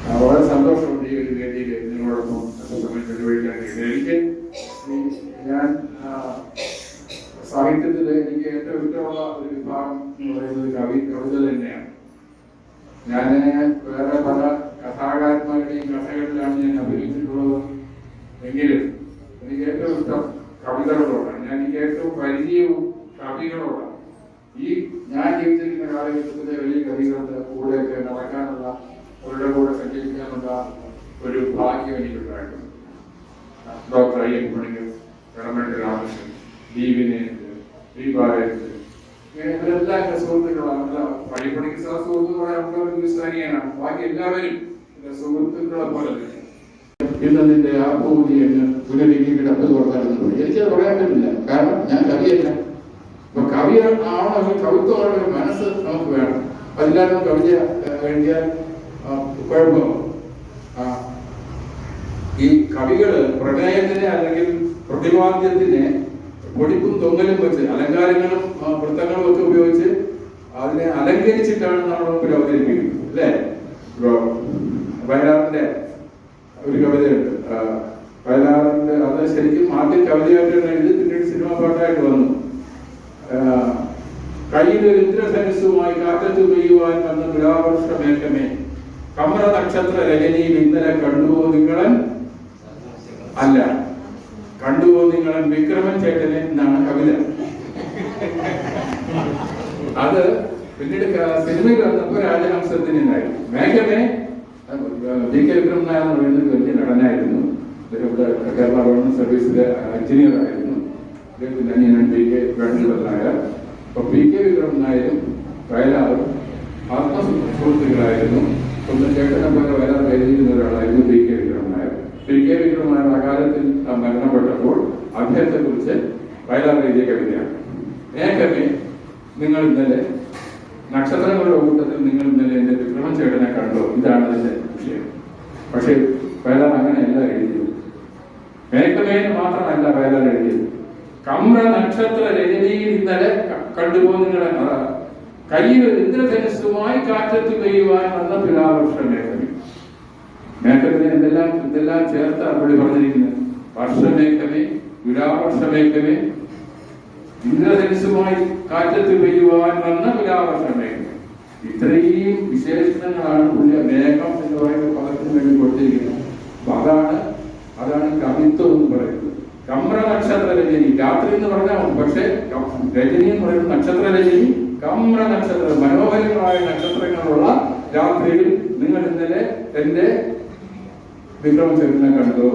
വളരെ സന്തോഷമുണ്ട് ഈ ഒരു വേദിയിൽ നിങ്ങളോടൊപ്പം സമയം ചെലവഴിക്കാൻ എനിക്ക് ഞാൻ സാഹിത്യത്തിൽ എനിക്ക് ഏറ്റവും ഇഷ്ടമുള്ള ഒരു വിഭാഗം എന്ന് പറയുന്നത് കവിത തന്നെയാണ്. ഞാൻ വേറെ പല കഥാകാരന്മാരുടെയും കഥകളിലാണ് ഞാൻ അഭിനയിച്ചിട്ടുള്ളത് എങ്കിലും എനിക്ക് ഏറ്റവും ഇഷ്ടം കവിതകളോടാണ്. എനിക്ക് ഏറ്റവും പരിചയവും കവികളോടാണ്. ഈ ഞാൻ ജീവിച്ചിരിക്കുന്ന കാലഘട്ടത്തിലെ വലിയ കവികളുടെ കൂടെയൊക്കെ നടക്കാനുള്ള, അവരുടെ കൂടെ സഞ്ചരിക്കാനുള്ള ഒരു ഭാഗ്യം എനിക്കുണ്ടായിട്ടുണ്ട്. Doctor Ayyappapanicker, Kadammanitta Ramakrishnan, D Vinayan, D Balachandran, ഇങ്ങനെ ഇവരെല്ലാം എന്റെ സുഹൃത്തുക്കളാണ്. പള്ളിപ്പണിക്ക് സുഹൃത്ത് പറയാൻ ക്രിസ്ത്യാനിയാണ്. ബാക്കി എല്ലാവരും എന്റെ സുഹൃത്തുക്കളെ പോലെ തന്നെ. ഇന്ന് നിന്റെ ആ ഭൂമി എന്ന് പുനരീതിയുടെ ഡപ്പ് തുറക്കാറുണ്ട്. എനിക്കത് പറയാൻ പറ്റില്ല, കാരണം ഞാൻ കവിയല്ല. അപ്പൊ കവിയാണോ കവിത്വമുള്ള ഒരു മനസ്സ് നമുക്ക് വേണം. അതില്ലാതെ കവിത എഴുതിയാൽ കുഴപ്പമോ? ഈ കവികള് പ്രണയത്തിനെ അല്ലെങ്കിൽ പ്രതിപാദ്യത്തിനെ പൊടിപ്പും തൊങ്ങലും വെച്ച് അലങ്കാരങ്ങളും വൃത്തങ്ങളും ഒക്കെ ഉപയോഗിച്ച് അതിനെ അലങ്കരിച്ചിട്ടാണ് നമ്മൾ മുമ്പിൽ അവതരിപ്പിക്കുന്നത്, അല്ലേ? വയലാറിന്റെ ഒരു കവിതയുണ്ട്. വയലാറിന്റെ അത് ശരിക്കും ആദ്യം കവിതയായിട്ടാണ് എഴുതി, പിന്നീട് സിനിമ പാട്ടായിട്ട് വന്നു. കയ്യിലൊരു ഇന്ദ്രധനുസുമായി കാറ്റത്ത് പെയ്യുവാൻ വന്ന തുലാവർഷ മേഘമേ, കമറ നക്ഷത്ര രജനിയിൽ ഇന്നലെ കണ്ടുപോ നിങ്ങളൻ അല്ല, കണ്ടുപോ നിങ്ങളൻ വിക്രമൻ ചേട്ടനെ എന്നാണ് കവിത. അത് പിന്നീട് സിനിമയിൽ വന്നപ്പോൾ രാജഹംസത്തിനുണ്ടായി. മേഘമേ വി കെ വിക്രം നായർ എന്ന് പറയുന്നത് വലിയ നടനായിരുന്നു. കേരള ഗവൺമെന്റ് സർവീസിലെ എഞ്ചിനീയർ ആയിരുന്നു. അദ്ദേഹത്തിന്റെ അനിയനാണ് പി കെ വേണുഗോപാൽ നായർ. അപ്പൊ പി കെ വിക്രം നായരും വയലാറും ആത്മസുഹൃത്തുക്കളായിരുന്നു. സ്വന്തം ചേട്ടനെ പോലെ വയലാർ കരുതിയിരുന്ന ഒരാളായിരുന്നു P K Vikram Nair. P K Vikram Nair അകാലത്തിൽ മരണപ്പെട്ടപ്പോൾ അദ്ദേഹത്തെ കുറിച്ച് വയലാർ എഴുതിയ കവിതയാണ്. മേഘമേ, നിങ്ങൾ ഇന്നലെ നക്ഷത്രങ്ങളുടെ കൂട്ടത്തിൽ നിങ്ങൾ ഇന്നലെ എന്റെ വിക്രമൻ ചേട്ടനെ കണ്ടോ? ഇതാണ് അതിന്റെ വിഷയം. പക്ഷെ വയലാർ അങ്ങനെയല്ല എഴുതിയത്. മേഘമേന് മാത്രമല്ല വയലാർ എഴുതിയത്. കമ്ര നക്ഷത്ര രജനിയിൽ ഇന്നലെ കണ്ടുപോ നിങ്ങളെ കയ്യിൽ ഇന്ദ്രധനുസുമായി കാറ്റത്ത് പെയ്യുവാൻ വന്ന തുലാവർഷ മേഘമേ. മേഘമേ എന്തെല്ലാം ചേർത്താണ് പുള്ളി പറഞ്ഞിരിക്കുന്നത്. വർഷമേഘമേ, തുലാവർഷമേഘമേ, ഇന്ദ്രധനുസുമായി കാറ്റത്ത് പെയ്യുവാൻ വന്ന തുലാവർഷമേഘമേ. ഇത്രയും വിശേഷണങ്ങളാണ് പുള്ളി മേഘം എന്ന് പറയുന്ന പദത്തിന് വേണ്ടി കൊടുത്തിരിക്കുന്നത്. അപ്പൊ അതാണ് കവിത്വം എന്ന് പറയുന്നത്. കമ്ര നക്ഷത്ര രജനി, രാത്രി എന്ന് പറഞ്ഞാൽ, പക്ഷെ രജനി എന്ന് പറയുന്നത് നക്ഷത്ര രജനി. കമ്ര നക്ഷത്ര, മനോഹരങ്ങളായ നക്ഷത്രങ്ങളുള്ള രാത്രിയിൽ നിങ്ങൾ ഇന്നലെ എന്റെ വിക്രമൻ ചേട്ടനെ കണ്ടോ?